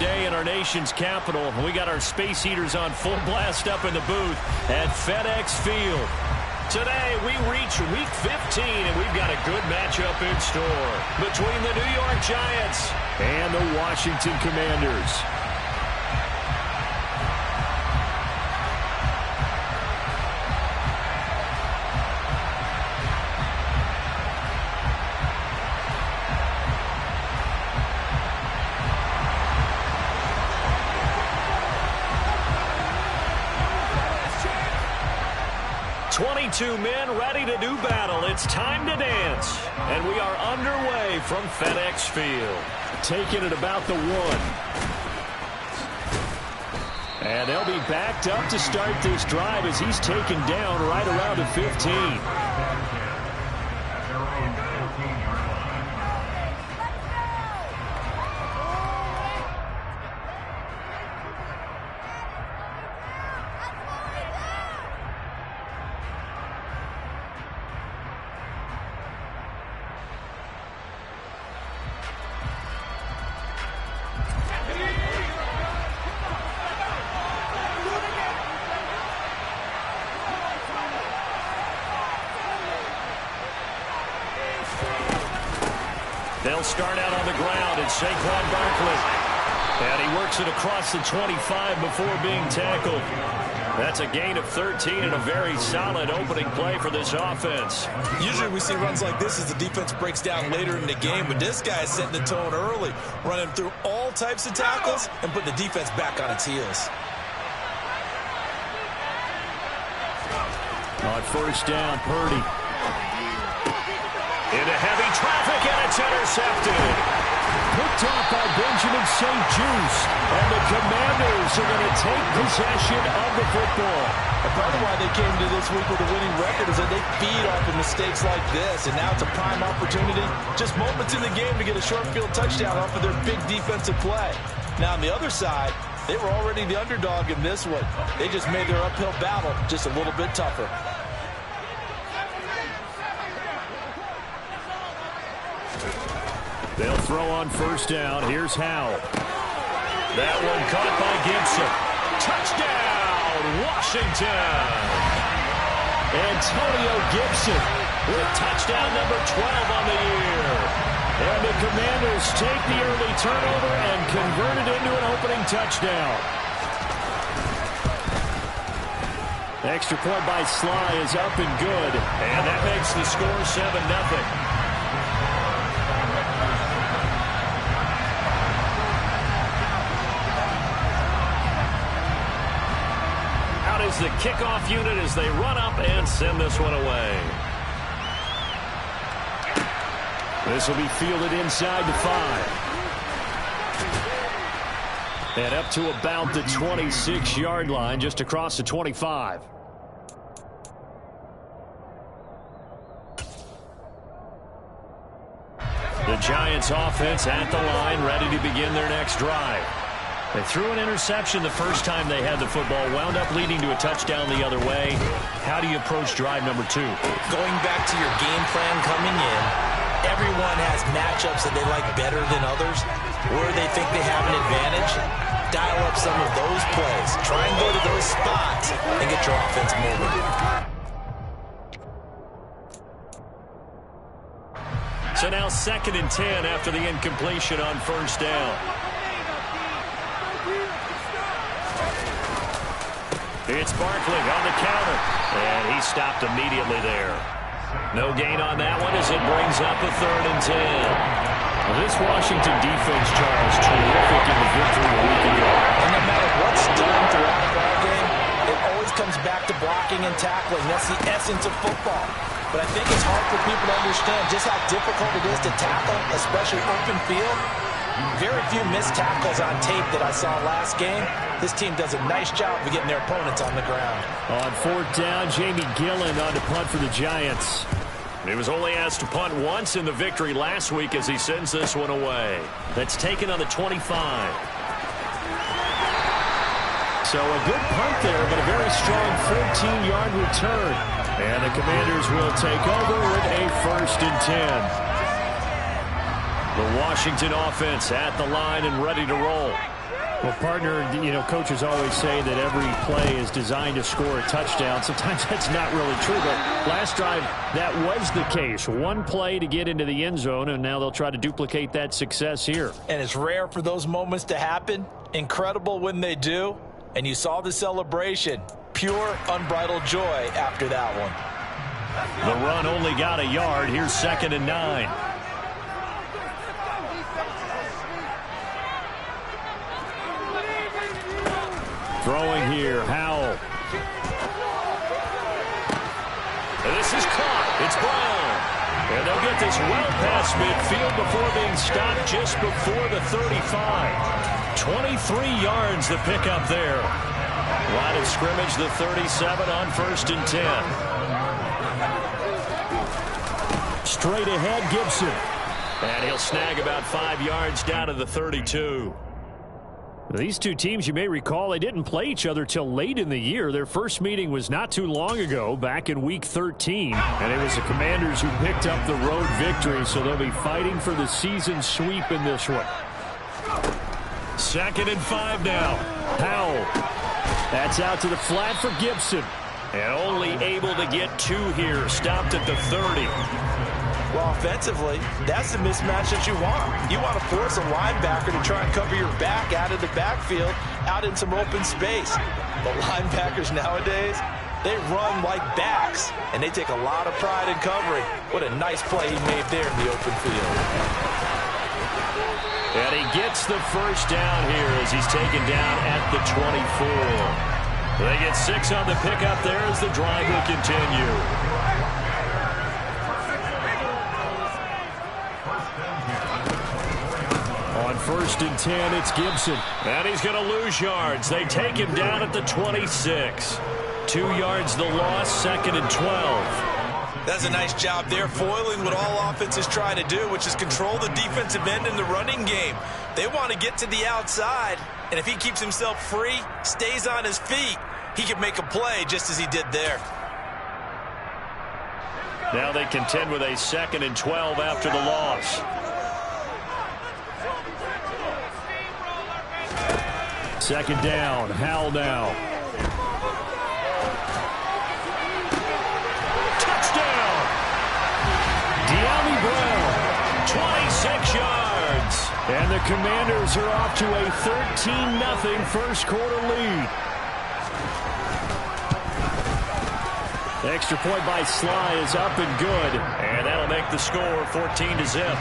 day in our nation's capital. We got our space heaters on full blast up in the booth at FedEx Field. Today, we reach Week 15, and we've got a good matchup in store between the New York Giants and the Washington Commanders. Two men ready to do battle. It's time to dance. And we are underway from FedEx Field. Taking it about the 1. And they'll be backed up to start this drive as he's taken down right around the 15. They'll start out on the ground, and Saquon Barkley. And he works it across the 25 before being tackled. That's a gain of 13 and a very solid opening play for this offense. Usually we see runs like this as the defense breaks down later in the game, but this guy is setting the tone early, running through all types of tackles and putting the defense back on its heels. On first down, Purdy. Into heavy traffic, and it's intercepted. Picked off by Benjamin St. Juice. And the Commanders are going to take possession of the football. And part of why they came to this week with a winning record is that they feed off of mistakes like this. And now it's a prime opportunity, just moments in the game, to get a short field touchdown off of their big defensive play. Now on the other side, they were already the underdog in this one. They just made their uphill battle just a little bit tougher. They'll throw on first down. Here's Howell. That one caught by Gibson. Touchdown, Washington! Antonio Gibson with touchdown number 12 on the year. And the Commanders take the early turnover and convert it into an opening touchdown. Extra point by Sly is up and good. And that makes the score 7-0. The kickoff unit as they run up and send this one away. This will be fielded inside the 5. And up to about the 26-yard line, just across the 25. The Giants offense at the line, ready to begin their next drive. They threw an interception the first time they had the football, wound up leading to a touchdown the other way. How do you approach drive number 2? Going back to your game plan coming in, everyone has matchups that they like better than others, where they think they have an advantage. Dial up some of those plays. Try and go to those spots and get your offense moving. So now 2nd and 10 after the incompletion on first down. It's Barkley on the counter, and he stopped immediately there. No gain on that one as it brings up a 3rd and 10. Well, this Washington defense, Charles, terrific in the victory a week ago. And no matter what's done throughout the ball game, it always comes back to blocking and tackling. That's the essence of football. But I think it's hard for people to understand just how difficult it is to tackle, especially open field. Very few missed tackles on tape that I saw last game. This team does a nice job of getting their opponents on the ground. On 4th down, Jamie Gillen on to punt for the Giants. He was only asked to punt once in the victory last week as he sends this one away. That's taken on the 25. So a good punt there, but a very strong 14-yard return. And the Commanders will take over with a 1st and 10. The Washington offense at the line and ready to roll. Well, partner, coaches always say that every play is designed to score a touchdown. Sometimes that's not really true, but last drive, that was the case. One play to get into the end zone, and now they'll try to duplicate that success here. And it's rare for those moments to happen. Incredible when they do. And you saw the celebration. Pure, unbridled joy after that one. The run only got a yard. Here's 2nd and 9. Throwing here, Howell. And this is caught. It's Brown. And they'll get this well past midfield before being stopped just before the 35. 23 yards the pickup there. Line of scrimmage, the 37 on 1st and 10. Straight ahead, Gibson. And he'll snag about 5 yards down to the 32. These two teams, you may recall, they didn't play each other till late in the year. Their first meeting was not too long ago, back in Week 13. And it was the Commanders who picked up the road victory, so they'll be fighting for the season sweep in this one. 2nd and 5 now. Howell. That's out to the flat for Gibson. And only able to get 2 here. Stopped at the 30. Well, offensively, that's the mismatch that you want. You want to force a linebacker to try and cover your back out of the backfield, out in some open space. But linebackers nowadays, they run like backs, and they take a lot of pride in covering. What a nice play he made there in the open field. And he gets the first down here as he's taken down at the 24. They get 6 on the pickup there as the drive will continue. On 1st and 10, it's Gibson. And he's going to lose yards. They take him down at the 26. 2 yards the loss, 2nd and 12. That's a nice job there, foiling what all offenses try to do, which is control the defensive end in the running game. They want to get to the outside, and if he keeps himself free, stays on his feet, he can make a play just as he did there. Now they contend with a 2nd and 12 after the loss. Second down, Howell now. Touchdown! De'Ami Brown, 26 yards. And the Commanders are off to a 13-0 first quarter lead. The extra point by Sly is up and good. And that'll make the score 14-0.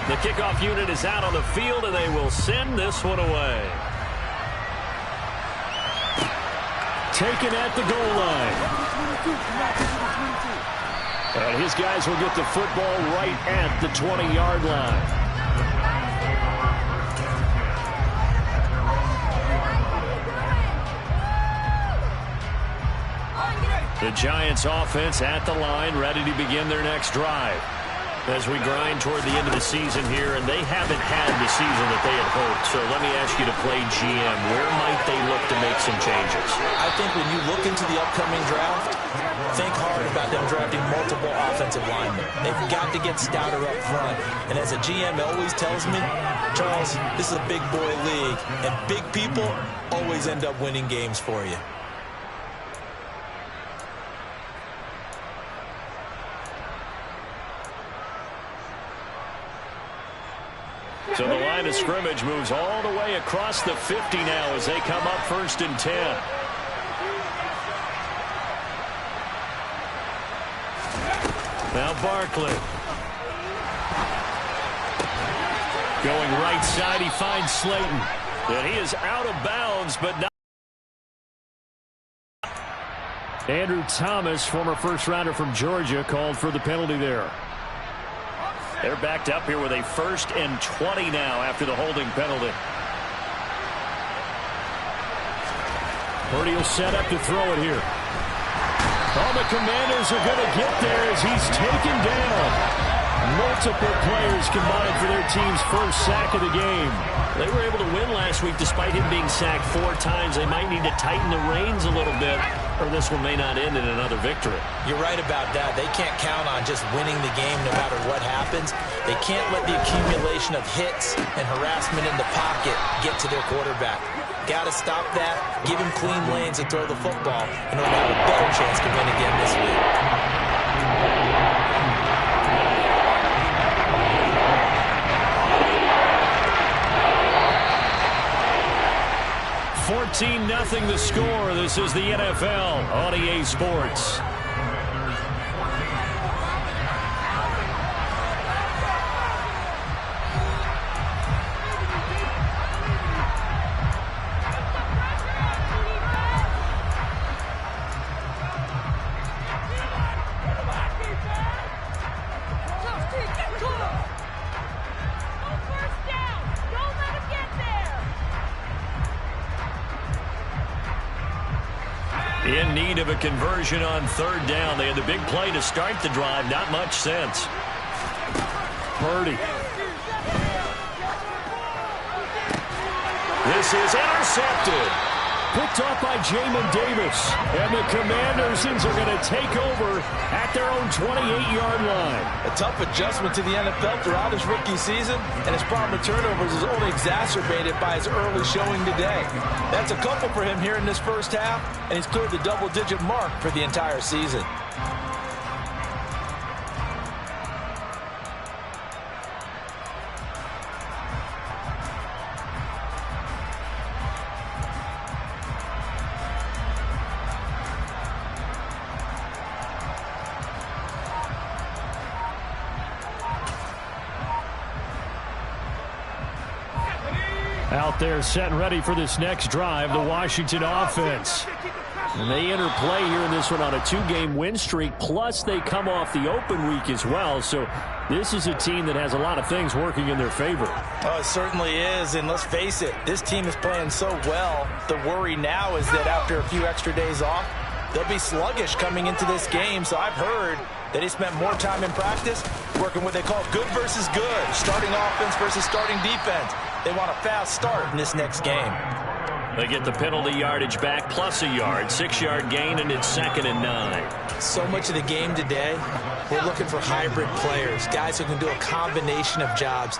The kickoff unit is out on the field, and they will send this one away. Taken at the goal line. And his guys will get the football right at the 20-yard line. The Giants offense at the line, ready to begin their next drive. As we grind toward the end of the season here, and they haven't had the season that they had hoped. So let me ask you to play GM. Where might they look to make some changes? I think when you look into the upcoming draft, think hard about them drafting multiple offensive linemen. They've got to get stouter up front. And as a GM always tells me, Charles, this is a big boy league, and big people always end up winning games for you. So the line of scrimmage moves all the way across the 50 now as they come up 1st and 10. Now Barkley. Going right side, he finds Slayton. And he is out of bounds, but not. Andrew Thomas, former first-rounder from Georgia, called for the penalty there. They're backed up here with a 1st and 20 now after the holding penalty. Purdy will set up to throw it here. Oh, the Commanders are going to get there as he's taken down. More multiple players combined for their team's first sack of the game. They were able to win last week despite him being sacked 4 times. They might need to tighten the reins a little bit, or this one may not end in another victory. You're right about that. They can't count on just winning the game no matter what happens. They can't let the accumulation of hits and harassment in the pocket get to their quarterback. Got to stop that, give him clean lanes to throw the football in order to have a better chance to win again this week. 14-0 the score. This is the NFL on EA Sports. In need of a conversion on 3rd down. They had the big play to start the drive. Not much sense. Purdy. This is intercepted. Picked off by Jamin Davis. And the Commanders are going to take over at their own 28-yard line. A tough adjustment to the NFL throughout his rookie season, and his problem with turnovers is only exacerbated by his early showing today. That's a couple for him here in this first half, and he's cleared the double-digit mark for the entire season. Out there set and ready for this next drive, the Washington offense. And they interplay here in this one on a 2-game win streak, plus they come off the open week as well. So this is a team that has a lot of things working in their favor. Oh, it certainly is, and let's face it, this team is playing so well. The worry now is that after a few extra days off, they'll be sluggish coming into this game. So I've heard that he spent more time in practice working what they call good versus good, starting offense versus starting defense. They want a fast start in this next game. They get the penalty yardage back plus a yard, 6-yard gain, and it's 2nd and 9. So much of the game today, we're looking for hybrid players, guys who can do a combination of jobs.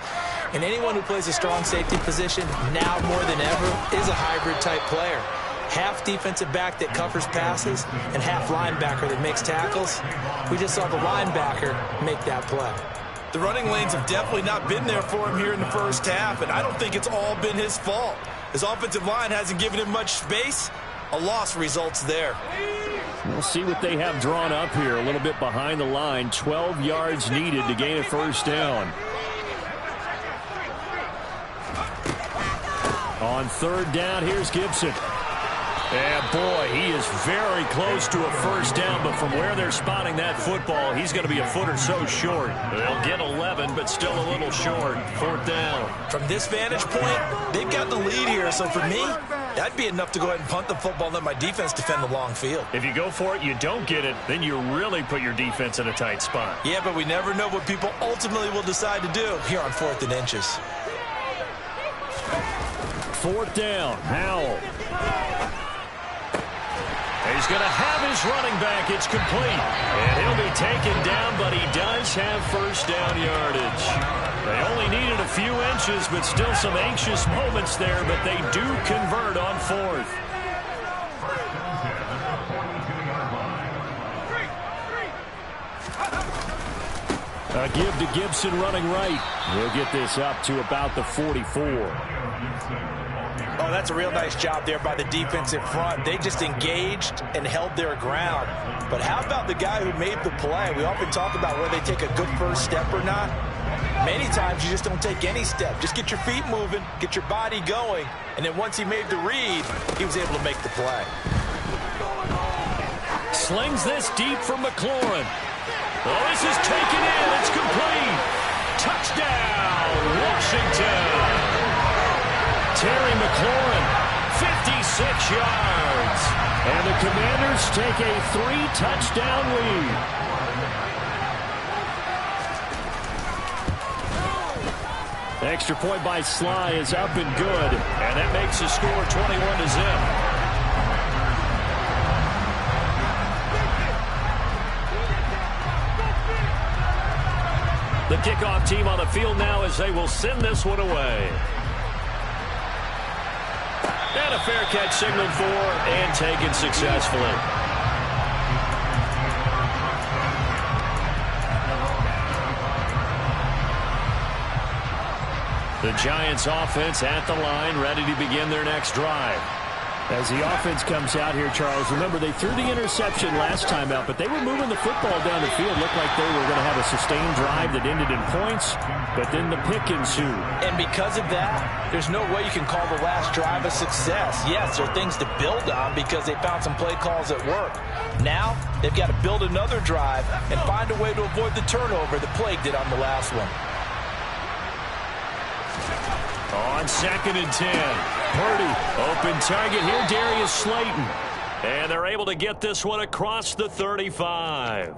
And anyone who plays a strong safety position now more than ever is a hybrid type player. Half defensive back that covers passes and half linebacker that makes tackles. We just saw the linebacker make that play. The running lanes have definitely not been there for him here in the first half, and I don't think it's all been his fault. His offensive line hasn't given him much space. A loss results there. We'll see what they have drawn up here. A little bit behind the line. 12 yards needed to gain a 1st down. On 3rd down, here's Gibson. And boy, he is very close to a 1st down, but from where they're spotting that football, he's going to be a foot or so short. They'll get 11, but still a little short. 4th down. From this vantage point, they've got the lead here, so for me, that'd be enough to go ahead and punt the football and let my defense defend the long field. If you go for it, you don't get it, then you really put your defense in a tight spot. Yeah, but we never know what people ultimately will decide to do here on 4th and inches. 4th down, Howell. He's going to have his running back. It's complete. And he'll be taken down, but he does have 1st down yardage. They only needed a few inches, but still some anxious moments there, but they do convert on 4th. A give to Gibson running right. He'll get this up to about the 44. Oh, that's a real nice job there by the defensive front. They just engaged and held their ground. But how about the guy who made the play? We often talk about whether they take a good first step or not. Many times you just don't take any step. Just get your feet moving, get your body going, and then once he made the read, he was able to make the play. Slings this deep from McLaurin. Oh, this is taken in. It's complete. Touchdown, Washington. Terry McLaurin, 56 yards. And the Commanders take a 3-touchdown lead. Extra point by Sly is up and good. And that makes the score 21-0. The kickoff team on the field now as they will send this one away. And a fair catch signaled for and taken successfully. The Giants offense at the line, ready to begin their next drive. As the offense comes out here, Charles, remember they threw the interception last time out, but they were moving the football down the field. Looked like they were going to have a sustained drive that ended in points, but then the pick ensued. And because of that, there's no way you can call the last drive a success. Yes, there are things to build on because they found some play calls that work. Now, they've got to build another drive and find a way to avoid the turnover that plagued it on the last one. On 2nd and 10, Purdy, open target here, Darius Slayton. And they're able to get this one across the 35.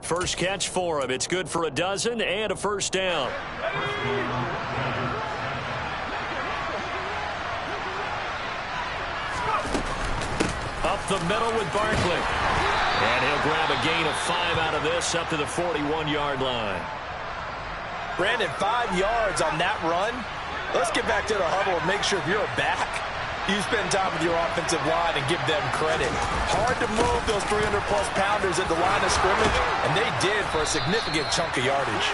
First catch for him. It's good for a dozen and a first down. Up the middle with Barkley. And he'll grab a gain of 5 out of this up to the 41-yard line. Brandon, 5 yards on that run. Let's get back to the huddle and make sure if you're a back, you spend time with your offensive line and give them credit. Hard to move those 300-plus pounders at the line of scrimmage, and they did for a significant chunk of yardage.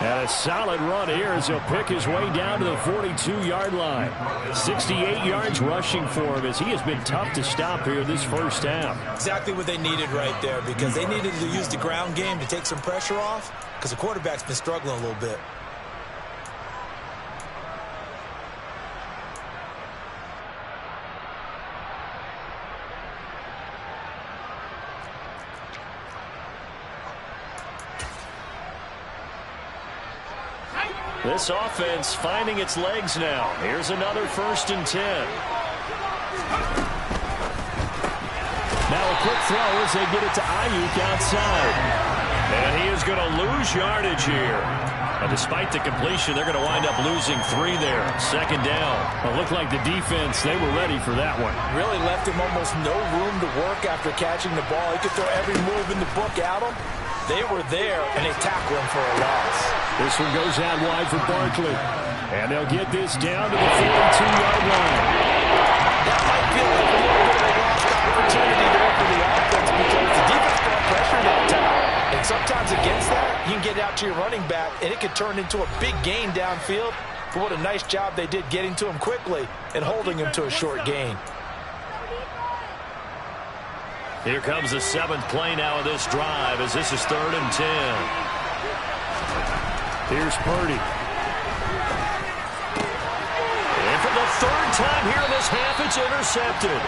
And a solid run here as he'll pick his way down to the 42-yard line. 68 yards rushing for him as he has been tough to stop here this first half. Exactly what they needed right there because they needed to use the ground game to take some pressure off because the quarterback's been struggling a little bit. This offense finding its legs now. Here's another 1st and 10. Now a quick throw as they get it to Ayuk outside. And he is going to lose yardage here. And despite the completion, they're going to wind up losing 3 there. 2nd down. It looked like the defense, they were ready for that one. Really left him almost no room to work after catching the ball. He could throw every move in the book at him. They were there, and they tackle him for a loss. This one goes out wide for Barkley. And they'll get this down to the 42-yard line. That might feel like a little bit of a lost opportunity there for the offense because the defense brought pressure that time. And sometimes against that, you can get out to your running back, and it could turn into a big gain downfield. But what a nice job they did getting to him quickly and holding him to a short gain. Here comes the 7th play now of this drive as this is 3rd and 10. Here's Purdy. And for the 3rd time here in this half, it's intercepted.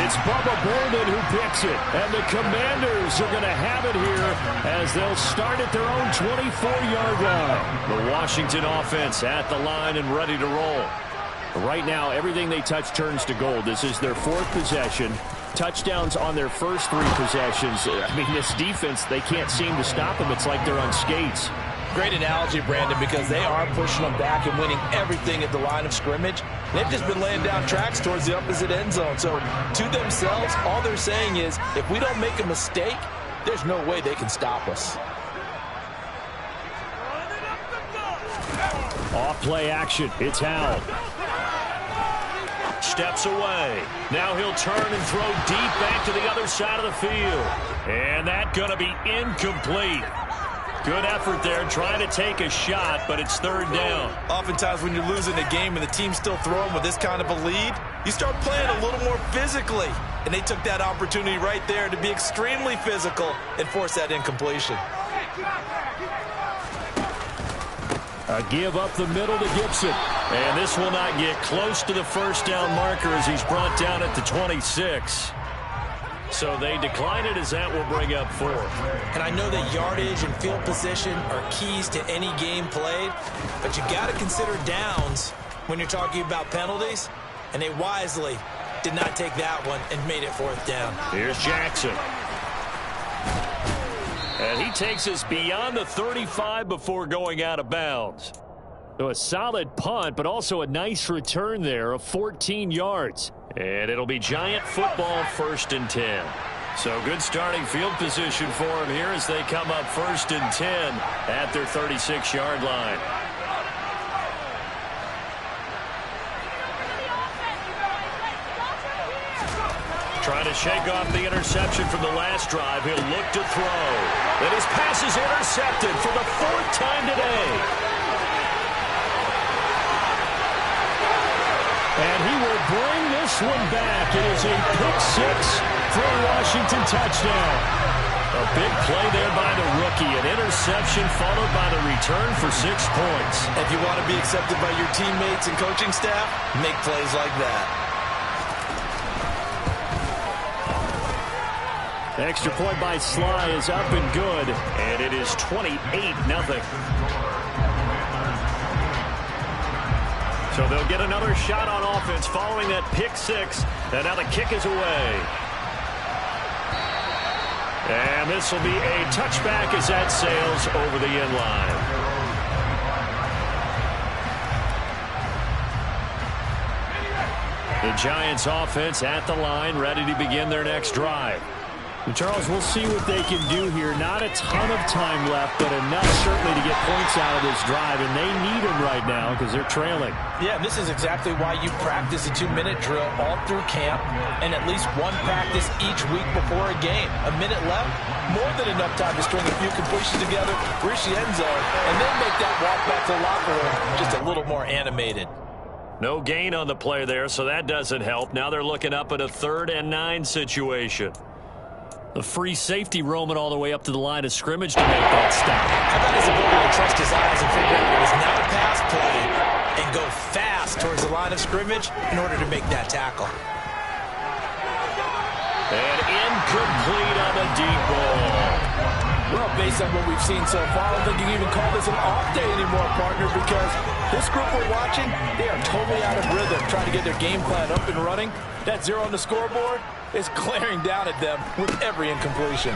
It's Bubba Bolden who picks it. And the Commanders are going to have it here as they'll start at their own 24-yard line. The Washington offense at the line and ready to roll. Right now, everything they touch turns to gold. This is their 4th possession. Touchdowns on their first 3 possessions. I mean, this defense, they can't seem to stop them. It's like they're on skates. Great analogy, Brandon, because they are pushing them back and winning everything at the line of scrimmage. They've just been laying down tracks towards the opposite end zone. So, to themselves, all they're saying is, if we don't make a mistake, there's no way they can stop us. Off play action. It's Howell. Steps away. Now he'll turn and throw deep back to the other side of the field. And that's going to be incomplete. Good effort there, trying to take a shot, but it's 3rd down. Oftentimes when you're losing a game and the team's still throwing with this kind of a lead, you start playing a little more physically. And they took that opportunity right there to be extremely physical and force that incompletion. A give up the middle to Gibson. And this will not get close to the 1st down marker as he's brought down at the 26. So they decline it as that will bring up 4th. And I know that yardage and field position are keys to any game played, but you got to consider downs when you're talking about penalties, and they wisely did not take that one and made it 4th down. Here's Jackson. And he takes us beyond the 35 before going out of bounds. So a solid punt, but also a nice return there of 14 yards. And it'll be Giant football, 1st and 10. So good starting field position for them here as they come up 1st and 10 at their 36-yard line. Trying to shake off the interception from the last drive. He'll look to throw. And his pass is intercepted for the 4th time today. And he will bring this one back. It is a pick-6 for a Washington touchdown. A big play there by the rookie. An interception followed by the return for 6 points. If you want to be accepted by your teammates and coaching staff, make plays like that. Extra point by Sly is up and good, and it is 28-0. So they'll get another shot on offense following that pick-6, and now the kick is away. And this will be a touchback as that sails over the end line. The Giants offense at the line, ready to begin their next drive. And Charles, we'll see what they can do here. Not a ton of time left, but enough certainly to get points out of this drive, and they need them right now because they're trailing. Yeah, and this is exactly why you practice a 2-minute drill all through camp and at least one practice each week before a game. A minute left, more than enough time to string a few completions together, reach the end zone, and then make that walk back to the locker room just a little more animated. No gain on the play there, so that doesn't help. Now they're looking up at a 3rd and 9 situation. The free safety roaming all the way up to the line of scrimmage to make that stop. How about his ability to trust his eyes and figure out it was not a pass play and go fast towards the line of scrimmage in order to make that tackle. And incomplete on the deep ball. Well, based on what we've seen so far, I don't think you can even call this an off day anymore, partner, because this group we're watching, they are totally out of rhythm, trying to get their game plan up and running. That 0 on the scoreboard is glaring down at them with every incompletion.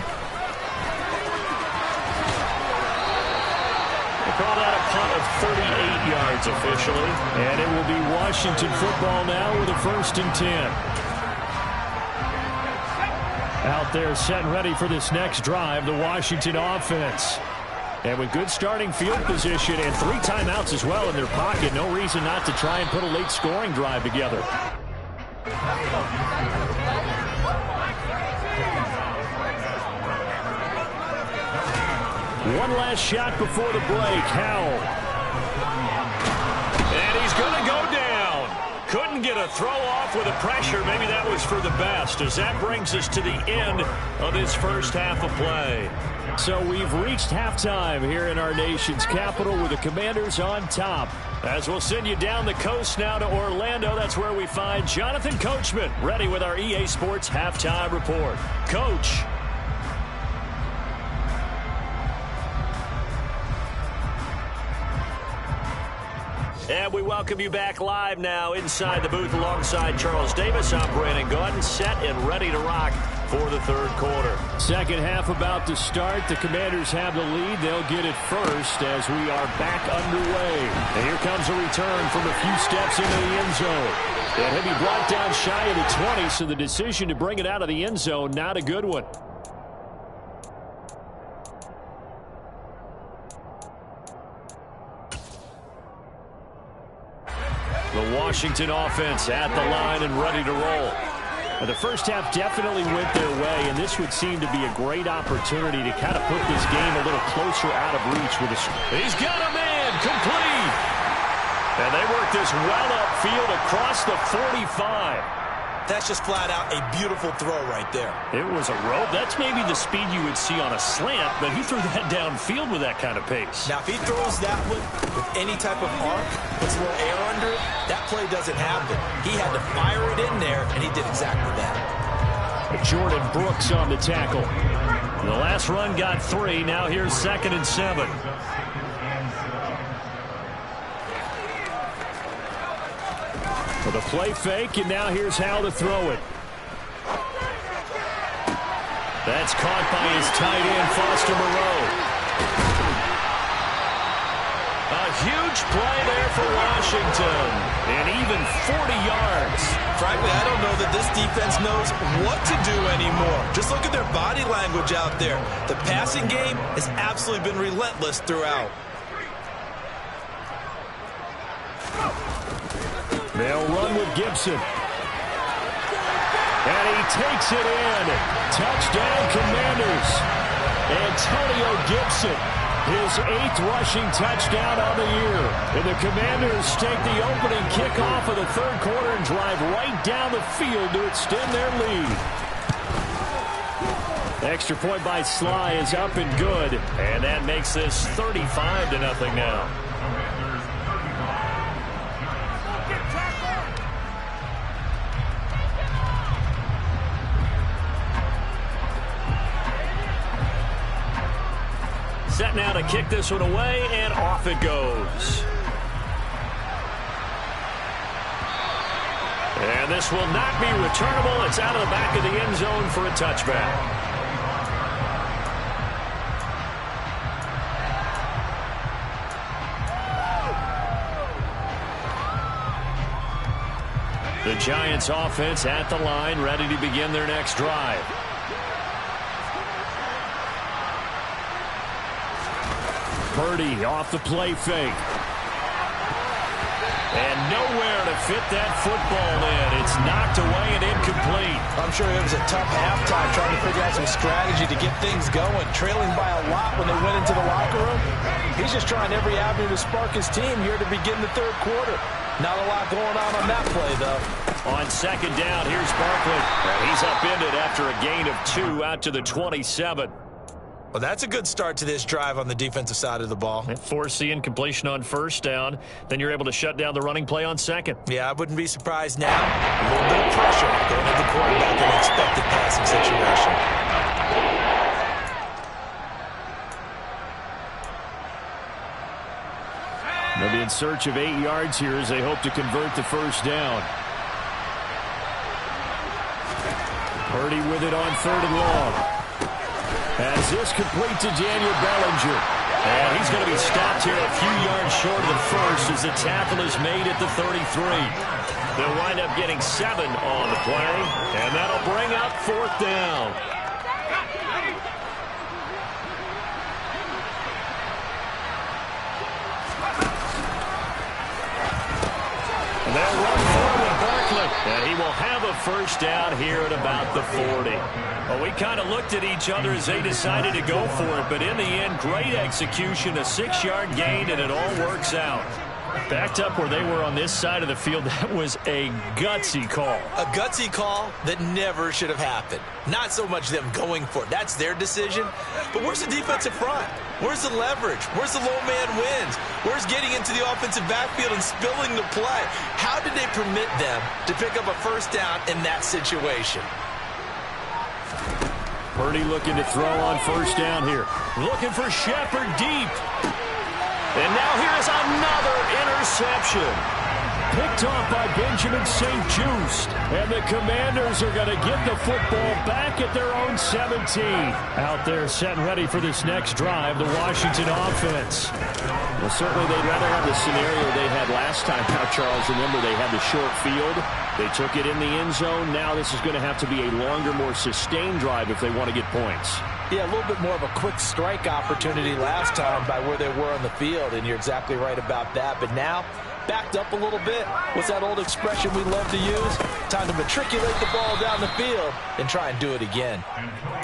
They call that a punt of 38 yards officially, and it will be Washington football now with a 1st and 10. Out there set and ready for this next drive, the Washington offense. And with good starting field position and 3 timeouts as well in their pocket, no reason not to try and put a late scoring drive together. One last shot before the break. Howell. And he's going to go down. Couldn't get a throw off with the pressure. Maybe that was for the best, as that brings us to the end of this first half of play. So we've reached halftime here in our nation's capital with the Commanders on top. As we'll send you down the coast now to Orlando, that's where we find Jonathan Coachman, ready with our EA Sports halftime report. Coach. And we welcome you back live now inside the booth alongside Charles Davis. I'm Brandon Gaudin, set and ready to rock for the 3rd quarter. Second half about to start. The Commanders have the lead. They'll get it first as we are back underway. And here comes a return from a few steps into the end zone. And he'll be brought down shy of the 20, so the decision to bring it out of the end zone, not a good one. The Washington offense at the line and ready to roll. And the first half definitely went their way, and this would seem to be a great opportunity to kind of put this game a little closer out of reach with a... He's got a man, complete! And they work this well upfield across the 45. That's just flat out a beautiful throw right there. It was a rope. That's maybe the speed you would see on a slant, but he threw that downfield with that kind of pace. Now, if he throws that one with any type of arc, puts a little air under it, that play doesn't happen. He had to fire it in there, and he did exactly that. Jordan Brooks on the tackle. The last run got 3. Now here's 2nd and 7. For the play fake, and now here's how to throw it. That's caught by his tight end, Foster Moreau. A huge play there for Washington. And even 40 yards. Frankly, I don't know that this defense knows what to do anymore. Just look at their body language out there. The passing game has absolutely been relentless throughout. They'll run with Gibson. And he takes it in. Touchdown, Commanders. Antonio Gibson, his 8th rushing touchdown on the year. And the Commanders take the opening kickoff of the third quarter and drive right down the field to extend their lead. Extra point by Sly is up and good. And that makes this 35-0 now. Set now to kick this one away, and off it goes. And this will not be returnable. It's out of the back of the end zone for a touchback. The Giants offense at the line, ready to begin their next drive. Purdy off the play fake. And nowhere to fit that football in. It's knocked away and incomplete. I'm sure it was a tough halftime trying to figure out some strategy to get things going. Trailing by a lot when they went into the locker room. He's just trying every avenue to spark his team here to begin the third quarter. Not a lot going on that play, though. On second down, here's Barkley. He's upended after a gain of 2 out to the 27. Well, that's a good start to this drive on the defensive side of the ball. Force the incompletion on first down. Then you're able to shut down the running play on second. Yeah, I wouldn't be surprised now. A little bit of pressure going at the quarterback in an expected passing situation. They'll be in search of 8 yards here as they hope to convert the first down. Purdy with it on 3rd and long. As this complete to Daniel Bellinger. And he's going to be stopped here a few yards short of the first as the tackle is made at the 33. They'll wind up getting 7 on the play, and that'll bring up 4th down. And they'll run forward Barkley, and he will have a first down here at about the 40. Well, we kind of looked at each other as they decided to go for it, but in the end, great execution, a 6-yard gain, and it all works out. Backed up where they were on this side of the field, that was a gutsy call. A gutsy call that never should have happened. Not so much them going for it. That's their decision. But where's the defensive front? Where's the leverage? Where's the low man wins? Where's getting into the offensive backfield and spilling the play? How did they permit them to pick up a first down in that situation? Purdy looking to throw on first down here. Looking for Shepard deep. And now here's another interception. Picked off by Benjamin St. Just. And the Commanders are going to get the football back at their own 17. Out there set and ready for this next drive, the Washington offense. Well, certainly they'd rather have the scenario they had last time out, Charles. Remember, they had the short field. They took it in the end zone. Now this is going to have to be a longer, more sustained drive if they want to get points. Yeah, a little bit more of a quick strike opportunity last time by where they were on the field, and you're exactly right about that. But now, backed up a little bit. What's that old expression we love to use? Time to matriculate the ball down the field and try and do it again.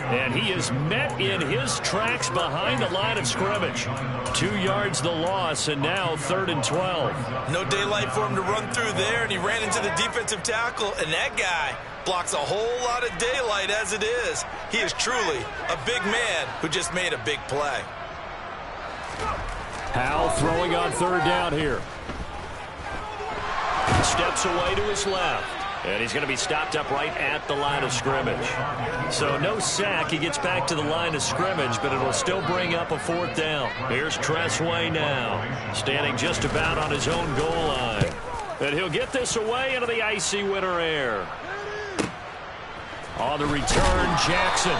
And he is met in his tracks behind the line of scrimmage. 2 yards the loss, and now 3rd and 12. No daylight for him to run through there, and he ran into the defensive tackle, and that guy blocks a whole lot of daylight as it is. He is truly a big man who just made a big play. Howell throwing on 3rd down here. Steps away to his left. And he's going to be stopped up right at the line of scrimmage. So no sack. He gets back to the line of scrimmage, but it'll still bring up a 4th down. Here's Tressway now, standing just about on his own goal line. And he'll get this away into the icy winter air. On the return, Jackson.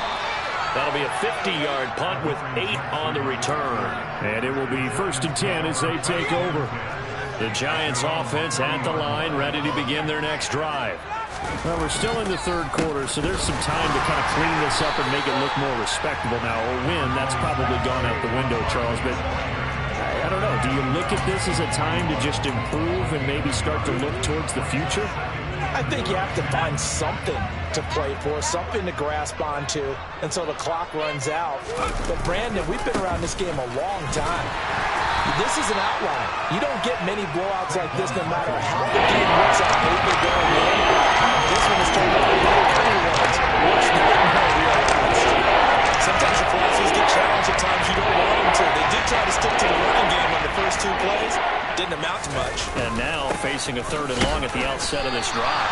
That'll be a 50-yard punt with 8 on the return. And it will be 1st and 10 as they take over. The Giants offense at the line, ready to begin their next drive. Well, we're still in the third quarter, so there's some time to kind of clean this up and make it look more respectable now. A win, that's probably gone out the window, Charles, but I don't know. Do you look at this as a time to just improve and maybe start to look towards the future? I think you have to find something to play for, something to grasp onto until the clock runs out. But, Brandon, we've been around this game a long time. This is an outlier. You don't get many blowouts like this no matter how the game looks on paper going in. This one is turned out to be a pretty ones. Which they didn't have realized. Sometimes the philosophies get challenged at times you don't want them to. They did try to stick to the running game on the first 2 plays. Didn't amount to much. And now facing a 3rd and long at the outset of this drive.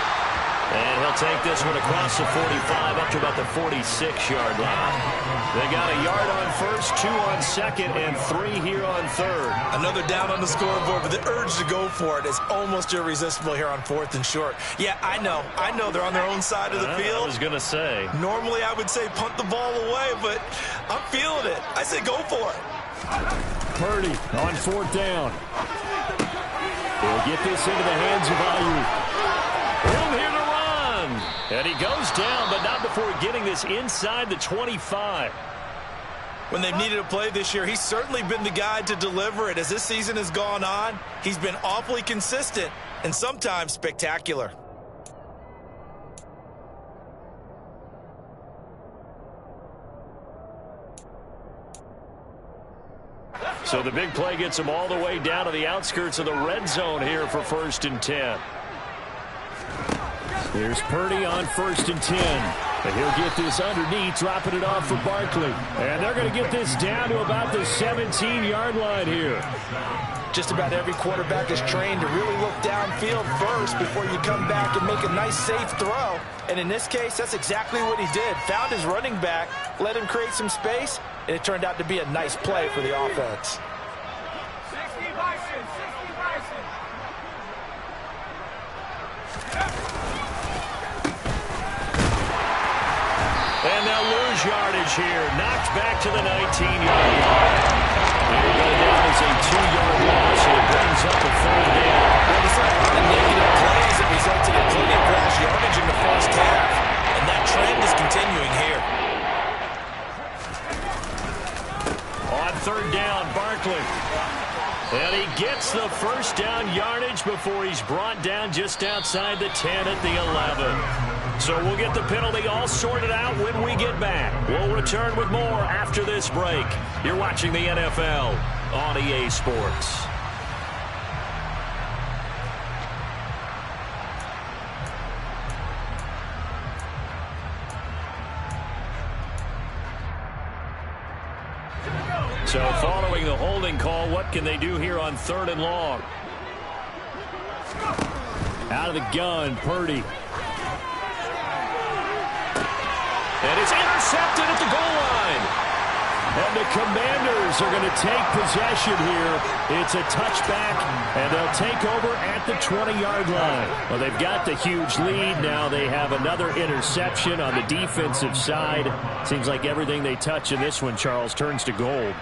And he'll take this one across the 45 up to about the 46-yard line. They got a yard on first, 2 on second, and 3 here on third. Another down on the scoreboard, but the urge to go for it is almost irresistible here on 4th and short. Yeah, I know they're on their own side of the field. I was going to say. Normally I would say punt the ball away, but I'm feeling it. I say go for it. Purdy on 4th down. He'll get this into the hands of Ayuk. Room here to run. And he goes down, but not before getting this inside the 25. When they've needed a play this year, he's certainly been the guy to deliver it. As this season has gone on, he's been awfully consistent and sometimes spectacular. So the big play gets him all the way down to the outskirts of the red zone here for 1st and 10. Here's Purdy on 1st and 10. And he'll get this underneath, dropping it off for Barkley. And they're going to get this down to about the 17-yard line here. Just about every quarterback is trained to really look downfield first before you come back and make a nice, safe throw. And in this case, that's exactly what he did. Found his running back, let him create some space, and it turned out to be a nice play for the offense. And they'll lose yardage here. Knocked back to the 19-yard line. It'll go down as a 2-yard loss, and it brings up a 3rd down. Well, it's like the negative plays that resulted in plenty of grass yardage in the first half. And that trend is continuing here. On 3rd down, Barkley. And he gets the 1st down yardage before he's brought down just outside the 10 at the 11. So we'll get the penalty all sorted out when we get back. We'll return with more after this break. You're watching the NFL on EA Sports. So following the holding call, what can they do here on 3rd and long? Out of the gun, Purdy. And it's intercepted at the goal line. And the Commanders are going to take possession here. It's a touchback, and they'll take over at the 20-yard line. Well, they've got the huge lead. Now they have another interception on the defensive side. Seems like everything they touch in this one, Charles, turns to gold.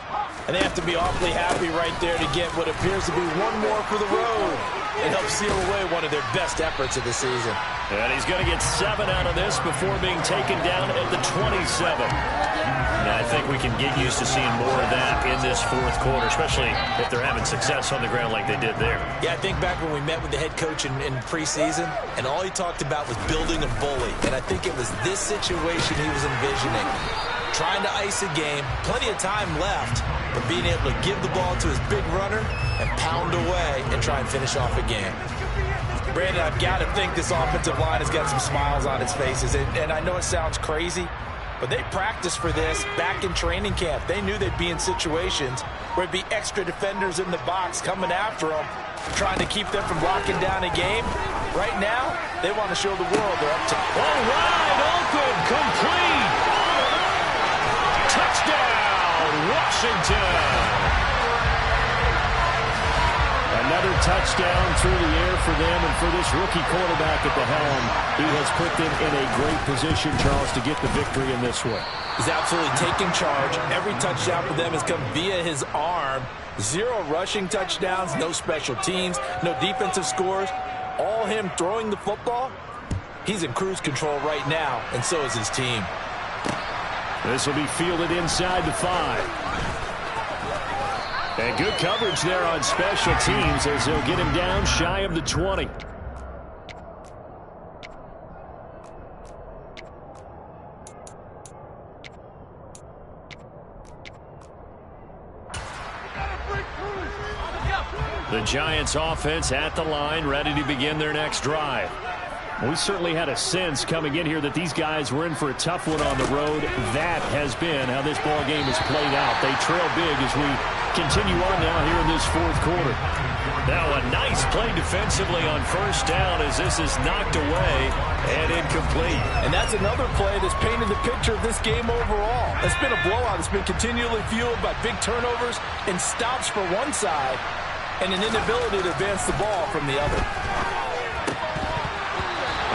And they have to be awfully happy right there to get what appears to be one more for the road. It helps seal away one of their best efforts of the season. And he's going to get 7 out of this before being taken down at the 27. And I think we can get used to seeing more of that in this 4th quarter, especially if they're having success on the ground like they did there. Yeah, I think back when we met with the head coach in preseason, and all he talked about was building a bully. And I think it was this situation he was envisioning. Trying to ice a game, plenty of time left, but being able to give the ball to his big runner and pound away and try and finish off a game. Brandon, I've got to think this offensive line has got some smiles on its faces. And I know it sounds crazy, but they practiced for this back in training camp. They knew they'd be in situations where it'd be extra defenders in the box coming after them, trying to keep them from locking down a game. Right now, they want to show the world they're up to. All wide open, complete. Touchdown, Washington. Another touchdown through the air for them, and for this rookie quarterback at the helm, he has put them in a great position, Charles, to get the victory in this one. He's absolutely taking charge. Every touchdown for them has come via his arm. 0 rushing touchdowns, no special teams, no defensive scores. All him throwing the football. He's in cruise control right now, and so is his team. This will be fielded inside the 5. And good coverage there on special teams as they'll get him down shy of the 20. The Giants offense at the line, ready to begin their next drive. We certainly had a sense coming in here that these guys were in for a tough one on the road. That has been how this ball game has played out. They trail big as we continue on now here in this fourth quarter. Now a nice play defensively on first down as this is knocked away and incomplete. And that's another play that's painted the picture of this game overall. It's been a blowout. It's been continually fueled by big turnovers and stops for one side and an inability to advance the ball from the other.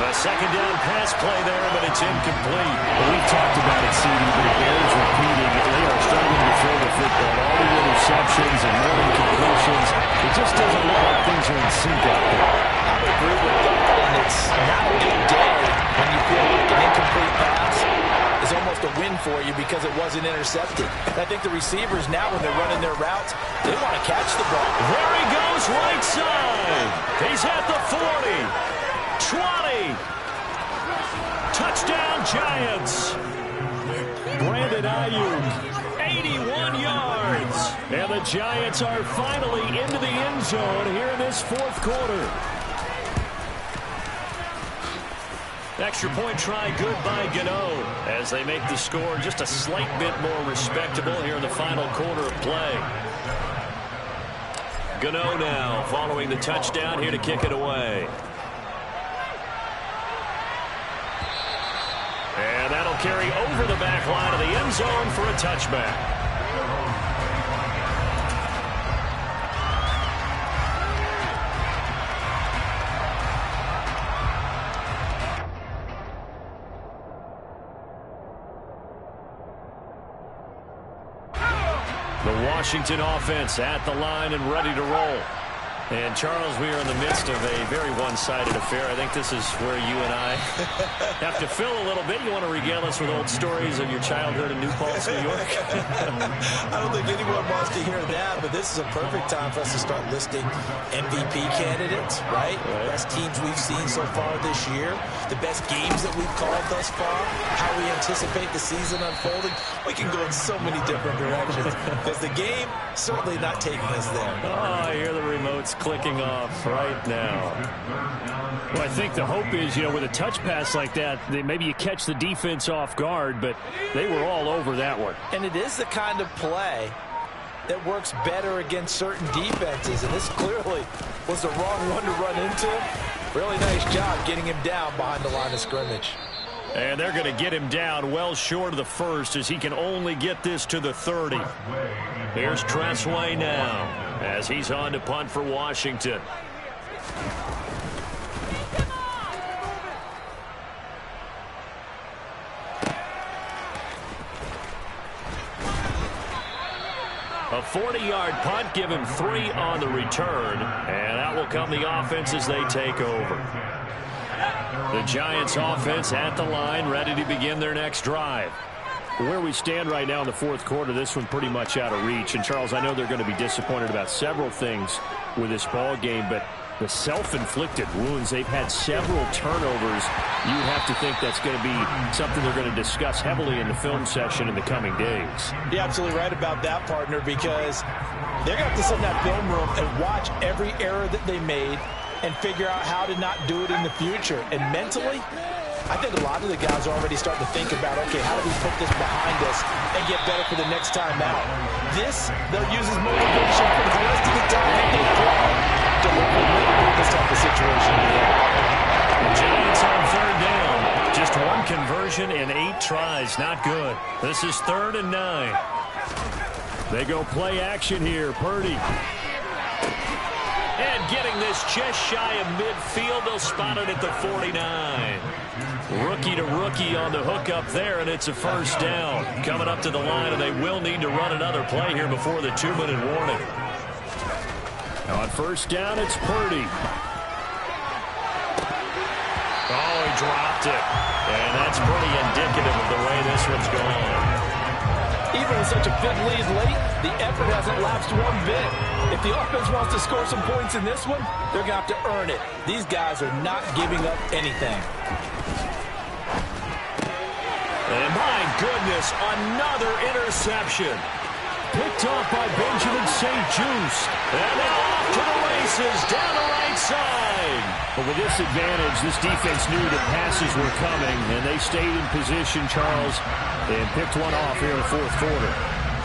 A second down pass play there, but it's incomplete. Well, we've talked about it, CD, but it bears repeating. They are struggling to throw the football. All the interceptions and more incompletions. It just doesn't look like things are in sync out there. I would agree with that, and it's not a good day when you feel like an incomplete pass is almost a win for you because it wasn't intercepted. And I think the receivers now, when they're running their routes, they want to catch the ball. There he goes, right side. He's at the 40. 20. Touchdown, Giants. Brandon Ayuk, 81 yards. And the Giants are finally into the end zone here in this fourth quarter. Extra point try good by Gano as they make the score just a slight bit more respectable here in the final quarter of play. Gano now following the touchdown here to kick it away. And that'll carry over the back line of the end zone for a touchback. The Washington offense at the line and ready to roll. And, Charles, we are in the midst of a very one-sided affair. I think this is where you and I have to fill a little bit. You want to regale us with old stories of your childhood in New Paltz, New York? I don't think anyone wants to hear that, but this is a perfect time for us to start listing MVP candidates, right? Best teams we've seen so far this year, the best games that we've called thus far, how we anticipate the season unfolding. We can go in so many different directions because the game certainly not taking us there. Oh, I hear the remotes clicking off right now. Well, I think the hope is, with a touch pass like that, maybe you catch the defense off guard, but they were all over that one. And it is the kind of play that works better against certain defenses, and this clearly was the wrong one to run into. Really nice job getting him down behind the line of scrimmage. And they're going to get him down well short of the first as he can only get this to the 30. Here's Tressway now as he's on to punt for Washington. A 40-yard punt, give him 3 on the return, and out will come the offense as they take over. The Giants offense at the line, ready to begin their next drive. Where we stand right now in the fourth quarter, this one pretty much out of reach. And, Charles, I know they're going to be disappointed about several things with this ball game, but the self-inflicted wounds, they've had several turnovers. You have to think that's going to be something they're going to discuss heavily in the film session in the coming days. You're absolutely right about that, partner, because they're going to have to sit in that film room and watch every error that they made and figure out how to not do it in the future. And mentally, I think a lot of the guys are already starting to think about, okay, how do we put this behind us and get better for the next time out? This, they'll use as motivation for the rest of the time they play to hopefully this type of situation. Giants on third down. Just one conversion in 8 tries. Not good. This is 3rd and 9. They go play action here. Purdy. And getting this just shy of midfield. They'll spot it at the 49. Rookie to rookie on the hook up there, and it's a first down. Coming up to the line, and they will need to run another play here before the 2-minute warning. On first down, it's Purdy. Oh, he dropped it. And that's pretty indicative of the way this one's gone. Even with such a big lead late, the effort hasn't lapsed one bit. If the offense wants to score some points in this one, they're going to have to earn it. These guys are not giving up anything. And my goodness, another interception. Picked off by Benjamin St-Juste. And now off to the races, down the right side. But with this advantage, this defense knew that passes were coming, and they stayed in position, Charles, and picked one off here in the fourth quarter.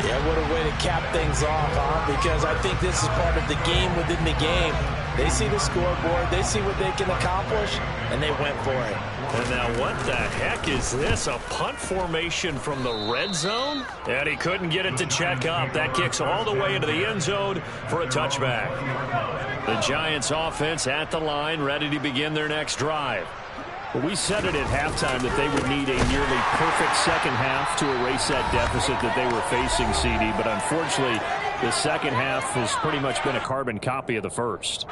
Yeah, what a way to cap things off, huh? Because I think this is part of the game within the game. They see the scoreboard, they see what they can accomplish, and they went for it. And now what the heck is this? A punt formation from the red zone? And he couldn't get it to check up. That kicks all the way into the end zone for a touchback. The Giants offense at the line, ready to begin their next drive. Well, we said it at halftime that they would need a nearly perfect second half to erase that deficit that they were facing, CD. But unfortunately, the second half has pretty much been a carbon copy of the first.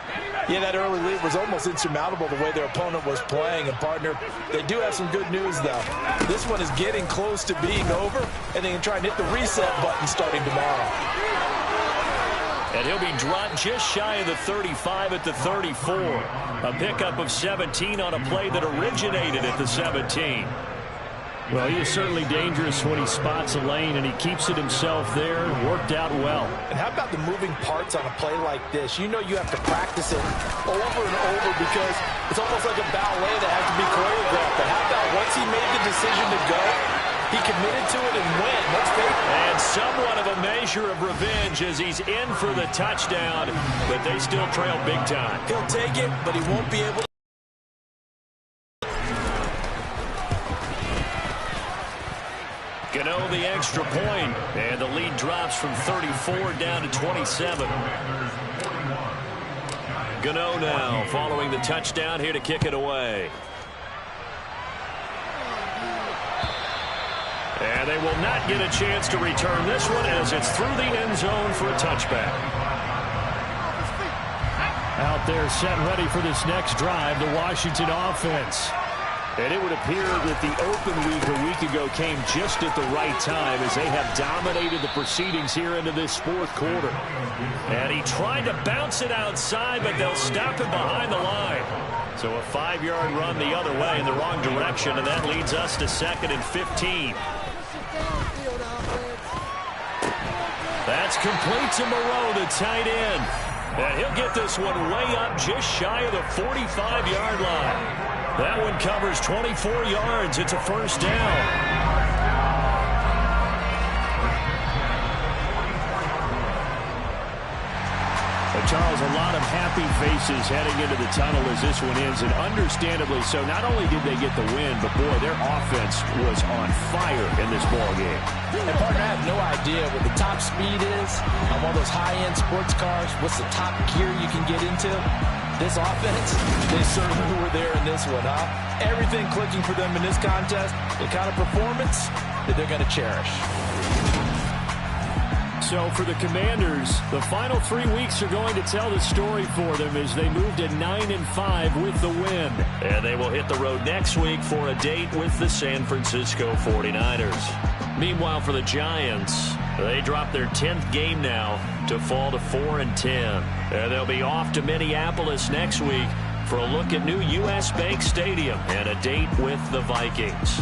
Yeah, that early lead was almost insurmountable the way their opponent was playing. And, partner, they do have some good news, though. This one is getting close to being over, and they can try and hit the reset button starting tomorrow. And he'll be dropped just shy of the 35 at the 34. A pickup of 17 on a play that originated at the 17. Well, he is certainly dangerous when he spots a lane, and he keeps it himself there. Worked out well. And how about the moving parts on a play like this? You know you have to practice it over and over because it's almost like a ballet that has to be choreographed. But how about once he made the decision to go, he committed to it and went. Let's take it. And somewhat of a measure of revenge as he's in for the touchdown, but they still trail big time. He'll take it, but he won't be able to. Gano the extra point, and the lead drops from 34 down to 27. Gano now following the touchdown here to kick it away. And they will not get a chance to return this one as it's through the end zone for a touchback. Out there set ready for this next drive, the Washington offense. And it would appear that the open week a week ago came just at the right time as they have dominated the proceedings here into this fourth quarter. And he tried to bounce it outside, but they'll stop him behind the line. So a 5-yard run the other way in the wrong direction, and that leads us to 2nd and 15. That's complete to Moreau, the tight end. And he'll get this one way up just shy of the 45-yard line. That one covers 24 yards. It's a first down. Charles, a lot of happy faces heading into the tunnel as this one ends, and understandably so. Not only did they get the win, but, boy, their offense was on fire in this ballgame. And, partner, I have no idea what the top speed is on one of those high-end sports cars. What's the top gear you can get into? This offense, they certainly were there in this one, huh? Everything clicking for them in this contest, the kind of performance that they're going to cherish. So for the Commanders, the final 3 weeks are going to tell the story for them as they move to 9-5 with the win. And they will hit the road next week for a date with the San Francisco 49ers. Meanwhile, for the Giants, they drop their 10th game now to fall to 4-10. And they'll be off to Minneapolis next week for a look at new U.S. Bank Stadium and a date with the Vikings.